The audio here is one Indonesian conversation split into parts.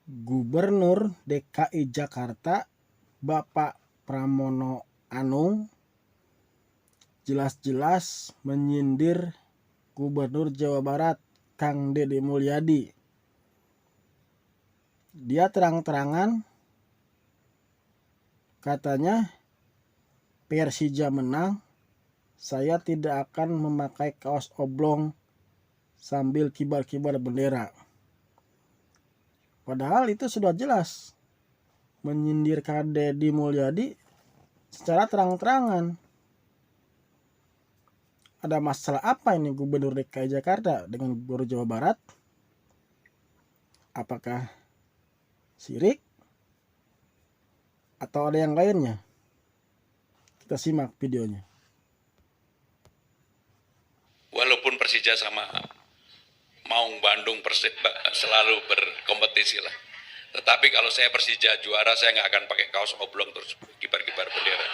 Gubernur DKI Jakarta Bapak Pramono Anung jelas-jelas menyindir Gubernur Jawa Barat Kang Deddy Mulyadi. Dia terang-terangan katanya Persija menang, saya tidak akan memakai kaos oblong sambil kibar-kibar bendera. Padahal itu sudah jelas menyindir Kang Deddy Mulyadi secara terang-terangan. Ada masalah apa ini Gubernur DKI Jakarta dengan Gubernur Jawa Barat? Apakah sirik atau ada yang lainnya? Kita simak videonya. Walaupun Persija sama Maung Bandung Persib selalu berkompetisi lah. Tetapi kalau saya Persija juara, saya nggak akan pakai kaos oblong terus kibar-kibar bendera.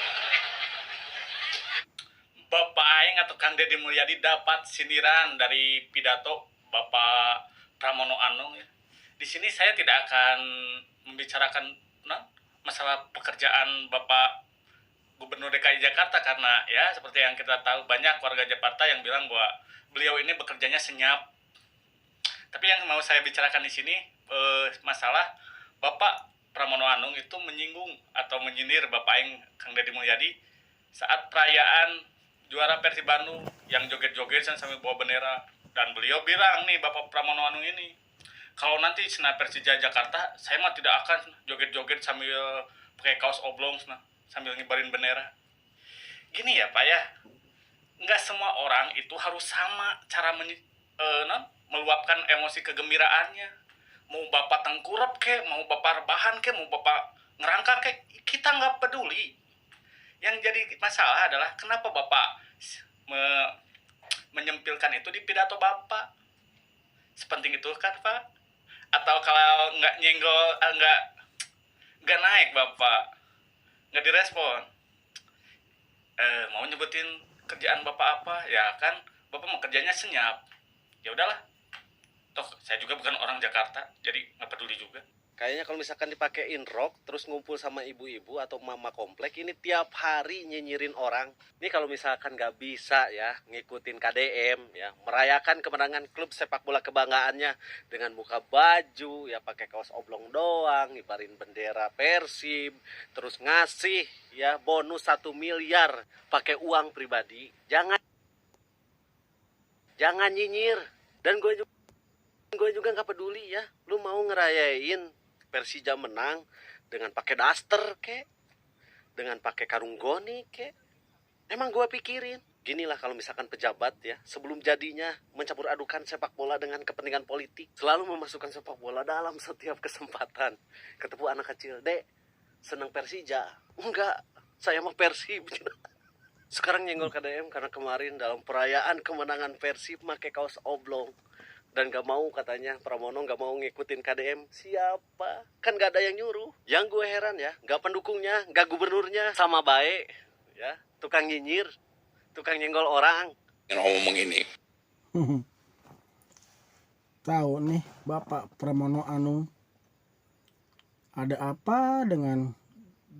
Bapak Aing atau Kang Deddy Mulyadi dapat sindiran dari pidato Bapak Pramono Anung. Di sini saya tidak akan membicarakan masalah pekerjaan Bapak Gubernur DKI Jakarta karena ya seperti yang kita tahu banyak warga Jakarta yang bilang bahwa beliau ini bekerjanya senyap. Tapi yang mau saya bicarakan di sini masalah Bapak Pramono Anung itu menyinggung atau menyindir Bapak Aing Kang Deddy Mulyadi saat perayaan juara Persib Bandung yang joget-joget sambil bawa bendera, dan beliau bilang nih Bapak Pramono Anung ini, kalau nanti senat Persija Jakarta saya mah tidak akan joget-joget sambil pakai kaos oblong sambil ngibarin bendera. Gini ya Pak ya, nggak semua orang itu harus sama cara meluapkan emosi kegembiraannya. Mau Bapak tengkurap kek, mau Bapak rebahan kek, mau Bapak ngerangkak kek, kita nggak peduli. Yang jadi masalah adalah kenapa Bapak menyempilkan itu di pidato Bapak. Sepenting itu kan Pak? Atau kalau nggak nyenggol, nggak naik Bapak, nggak direspon. Mau nyebutin kerjaan Bapak apa? Ya kan Bapak mau kerjanya senyap. Ya udahlah. Toh saya juga bukan orang Jakarta, jadi nggak peduli juga. Kayaknya kalau misalkan dipakein rok terus ngumpul sama ibu-ibu atau mama komplek ini tiap hari nyinyirin orang. Ini kalau misalkan nggak bisa ya ngikutin KDM ya, merayakan kemenangan klub sepak bola kebanggaannya dengan buka baju ya pakai kaos oblong doang, ngibarin bendera Persib, terus ngasih ya bonus 1 miliar pakai uang pribadi. Jangan nyinyir. Dan gue juga nggak peduli ya, lu mau ngerayain Persija menang dengan pakai daster kek, dengan pakai karung goni kek. Emang gue pikirin ginilah kalau misalkan pejabat ya sebelum jadinya mencampur adukan sepak bola dengan kepentingan politik, selalu memasukkan sepak bola dalam setiap kesempatan. Ketemu anak kecil, dek seneng Persija? Enggak, saya mau Persib. Sekarang nyenggol KDM karena kemarin dalam perayaan kemenangan Persib pakai kaos oblong. Dan gak mau katanya Pramono gak mau ngikutin KDM. Siapa? Kan gak ada yang nyuruh. Yang gue heran ya, gak pendukungnya, gak gubernurnya. Sama baik ya, tukang nyinyir, tukang nyenggol orang. Ngomong ini. Tahu nih Bapak Pramono Anung ada apa dengan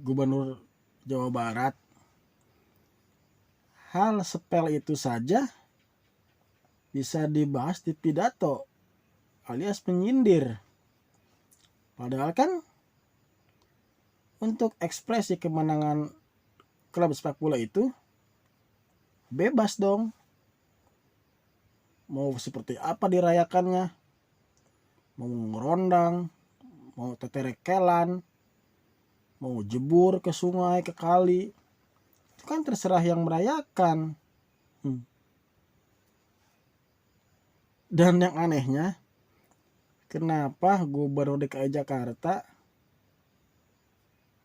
Gubernur Jawa Barat? Hal sepele itu saja bisa dibahas di pidato alias menyindir. Padahal kan untuk ekspresi kemenangan klub sepak bola itu bebas dong. Mau seperti apa dirayakannya, mau ngerondang, mau teterekelan, mau jebur ke sungai, ke kali, itu kan terserah yang merayakan. Dan yang anehnya, kenapa Gubernur DKI Jakarta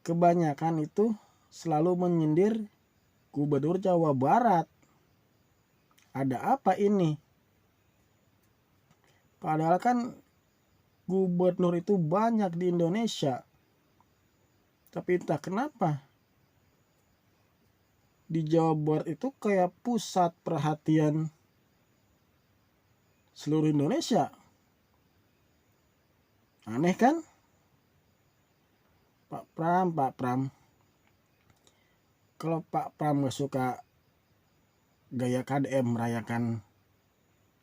kebanyakan itu selalu menyindir Gubernur Jawa Barat? Ada apa ini? Padahal kan gubernur itu banyak di Indonesia. Tapi entah kenapa di Jawa Barat itu kayak pusat perhatian seluruh Indonesia. Aneh kan? Pak Pram, kalau Pak Pram gak suka gaya KDM merayakan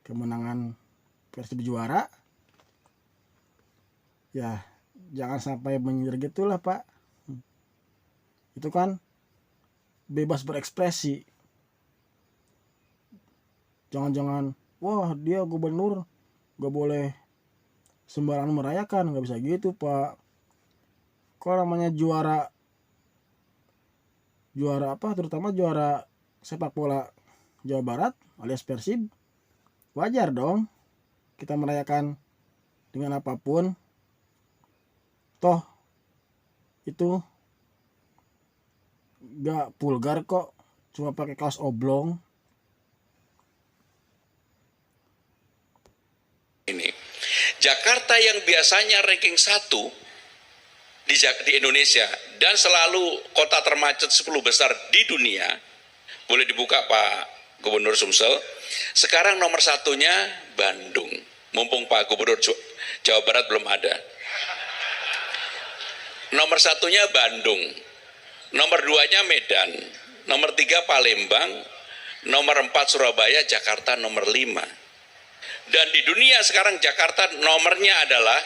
kemenangan Persib juara, ya jangan sampai menyindir gitulah Pak. Itu kan bebas berekspresi. Jangan-jangan, wah dia gubernur gak boleh sembarangan merayakan, gak bisa gitu Pak. Kalau namanya juara apa, terutama juara sepak bola Jawa Barat alias Persib, wajar dong kita merayakan dengan apapun. Toh itu gak vulgar kok, cuma pakai kaos oblong. Ini Jakarta yang biasanya ranking 1 di Indonesia dan selalu kota termacet 10 besar di dunia, boleh dibuka Pak Gubernur Sumsel, sekarang nomor 1-nya Bandung. Mumpung Pak Gubernur Jawa Barat belum ada. Nomor 1-nya Bandung, nomor 2-nya Medan, nomor 3 Palembang, nomor 4 Surabaya, Jakarta nomor 5. Dan di dunia sekarang Jakarta nomornya adalah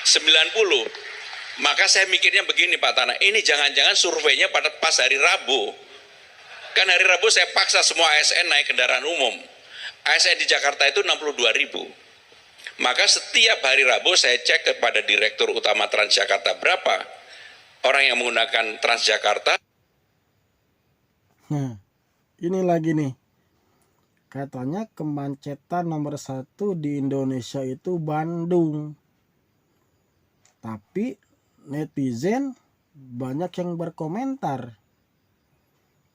90. Maka saya mikirnya begini Pak Tanah, ini jangan-jangan surveinya pada pas hari Rabu. Kan hari Rabu saya paksa semua ASN naik kendaraan umum. ASN di Jakarta itu 62.000. Maka setiap hari Rabu saya cek kepada Direktur Utama Transjakarta berapa orang yang menggunakan Transjakarta. Nah, ini lagi nih. Katanya kemacetan nomor 1 di Indonesia itu Bandung. Tapi netizen banyak yang berkomentar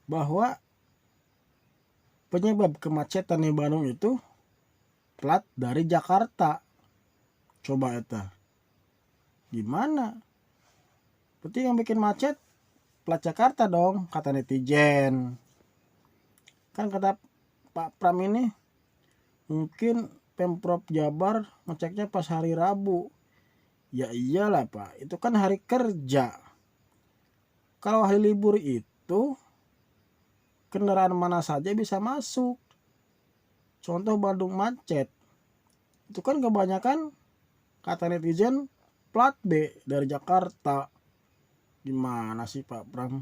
bahwa penyebab kemacetan di Bandung itu plat dari Jakarta. Coba eta gimana? Berarti yang bikin macet plat Jakarta dong, kata netizen. Kan kata Pak Pram ini mungkin Pemprov Jabar ngeceknya pas hari Rabu. Ya iyalah Pak, itu kan hari kerja. Kalau hari libur itu kendaraan mana saja bisa masuk. Contoh Bandung macet, itu kan kebanyakan kata netizen plat B dari Jakarta. Gimana sih Pak Pram?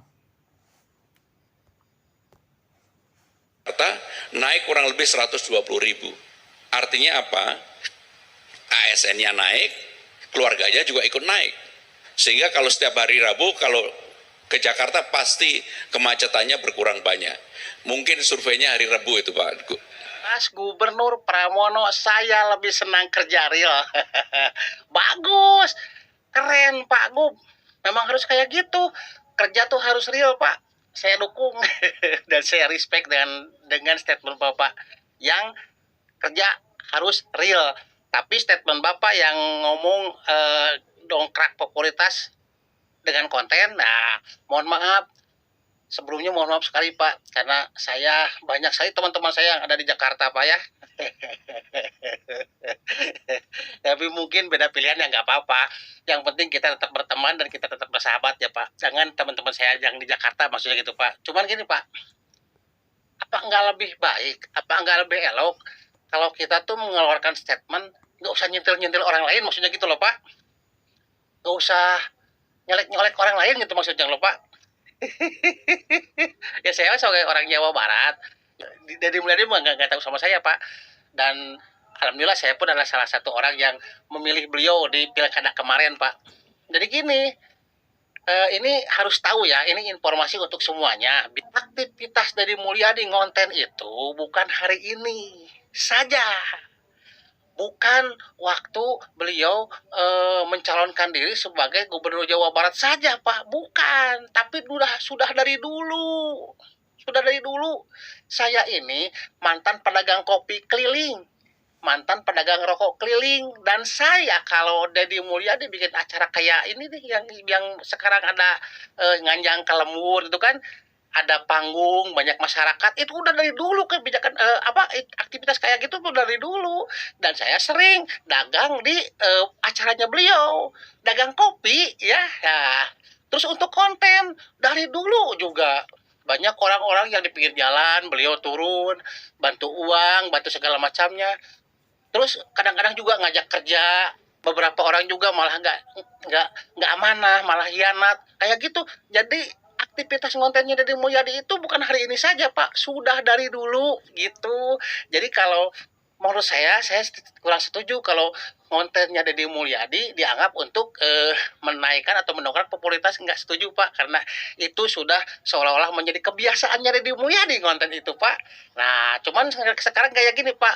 Naik kurang lebih 120.000. Artinya apa? ASN-nya naik, keluarganya juga ikut naik. Sehingga kalau setiap hari Rabu kalau ke Jakarta pasti kemacetannya berkurang banyak. Mungkin surveinya hari Rabu itu Pak. Mas Gubernur Pramono, saya lebih senang kerja real. Bagus, keren Pak Gub. Memang harus kayak gitu. Kerja tuh harus real Pak. Saya dukung dan saya respect dengan statement Bapak yang kerja harus real. Tapi statement Bapak yang ngomong dongkrak popularitas dengan konten, nah mohon maaf. Sebelumnya mohon maaf sekali Pak, karena saya banyak sekali teman-teman saya yang ada di Jakarta Pak ya. Tapi mungkin beda pilihan ya nggak apa-apa. Yang penting kita tetap berteman dan kita tetap bersahabat ya Pak. Jangan teman-teman saya yang di Jakarta maksudnya gitu Pak. Cuman gini Pak, apa nggak lebih baik, apa nggak lebih elok kalau kita tuh mengeluarkan statement nggak usah nyentil-nyentil orang lain maksudnya gitu loh Pak. Nggak usah nyolek-nyolek orang lain gitu maksudnya loh Pak. Ya saya sebagai orang Jawa Barat, dari mulai dia nggak tahu sama saya Pak, dan alhamdulillah saya pun adalah salah satu orang yang memilih beliau di pilkada kemarin Pak. Jadi gini, ini harus tahu ya, ini informasi untuk semuanya. Aktivitas dari Mulyadi ngonten itu bukan hari ini saja. Bukan waktu beliau mencalonkan diri sebagai Gubernur Jawa Barat saja, Pak. Bukan, tapi sudah dari dulu. Sudah dari dulu. Saya ini mantan pedagang kopi keliling, mantan pedagang rokok keliling, dan saya kalau Deddy Mulyadi bikin acara kayak ini nih yang sekarang ada nganjang ke lemur itu kan, ada panggung, banyak masyarakat, itu udah dari dulu kebijakan aktivitas kayak gitu tuh dari dulu. Dan saya sering dagang di acaranya beliau, dagang kopi ya. Terus untuk konten, dari dulu juga banyak orang-orang yang di pinggir jalan, beliau turun, bantu uang, bantu segala macamnya. Terus kadang-kadang juga ngajak kerja, beberapa orang juga malah nggak nggak amanah, malah hianat kayak gitu. Jadi aktivitas kontennya Deddy Mulyadi itu bukan hari ini saja Pak, sudah dari dulu gitu. Jadi kalau menurut saya kurang setuju kalau kontennya Deddy Mulyadi dianggap untuk menaikkan atau mendongkrak popularitas. Nggak setuju Pak, karena itu sudah seolah-olah menjadi kebiasaannya Deddy Mulyadi konten itu Pak. Nah cuman sekarang kayak gini Pak,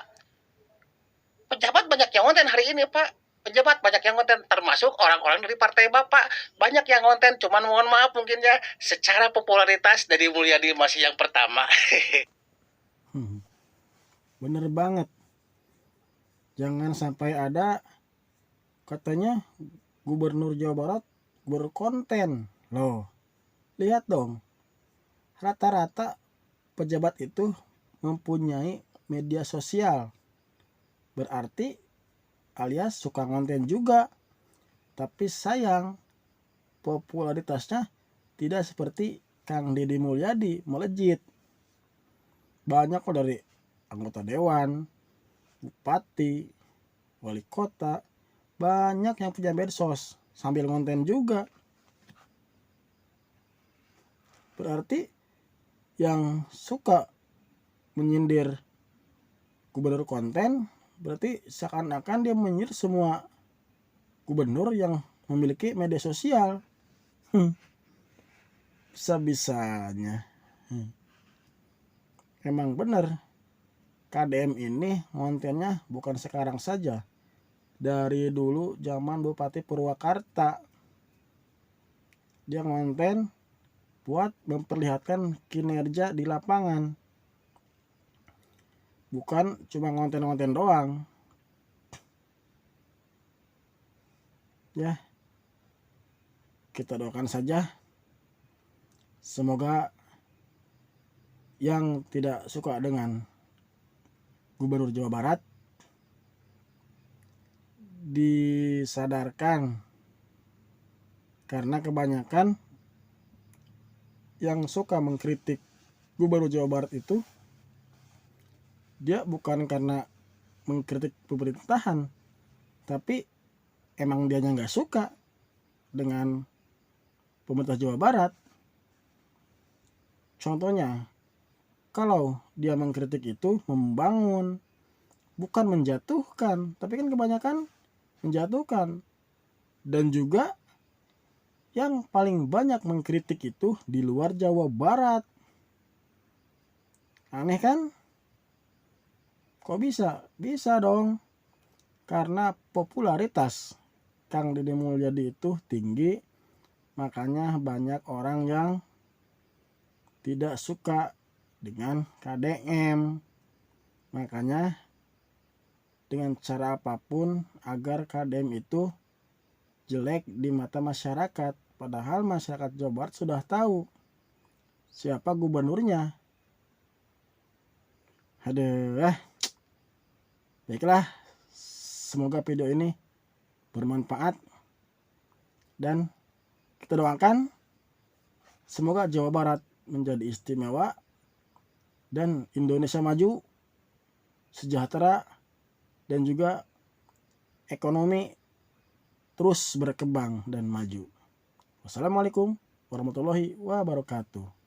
pejabat banyak yang konten hari ini Pak, pejabat banyak yang konten, termasuk orang-orang dari partai Bapak banyak yang konten. Cuman mohon maaf mungkin ya, secara popularitas Deddy Mulyadi masih yang pertama. Bener banget. Jangan sampai ada katanya gubernur Jawa Barat berkonten. Loh, lihat dong. Rata-rata pejabat itu mempunyai media sosial. Berarti alias suka konten juga. Tapi sayang, popularitasnya tidak seperti Kang Deddy Mulyadi melejit. Banyak kok dari anggota dewan, bupati, wali kota, banyak yang punya medsos sambil konten juga. Berarti yang suka menyindir gubernur konten, berarti seakan-akan dia menyindir semua gubernur yang memiliki media sosial. Bisa-bisanya. Emang bener, KDM ini kontennya bukan sekarang saja. Dari dulu zaman Bupati Purwakarta. Dia konten buat memperlihatkan kinerja di lapangan. Bukan cuma konten-konten doang. Ya, kita doakan saja. Semoga yang tidak suka dengan Gubernur Jawa Barat disadarkan, karena kebanyakan yang suka mengkritik Gubernur Jawa Barat itu dia bukan karena mengkritik pemerintahan, tapi emang dianya nggak suka dengan pemerintah Jawa Barat. Contohnya, kalau dia mengkritik itu membangun, bukan menjatuhkan, tapi kan kebanyakan menjatuhkan. Dan juga yang paling banyak mengkritik itu di luar Jawa Barat. Aneh kan? Kok bisa? Bisa dong. Karena popularitas Kang Deddy Mulyadi itu tinggi, makanya banyak orang yang tidak suka dengan KDM. Makanya dengan cara apapun agar KDM itu jelek di mata masyarakat. Padahal masyarakat Jawa Barat sudah tahu siapa gubernurnya. Aduh, baiklah, semoga video ini bermanfaat dan kita doakan semoga Jawa Barat menjadi istimewa dan Indonesia maju, sejahtera, dan juga ekonomi terus berkembang dan maju. Wassalamualaikum warahmatullahi wabarakatuh.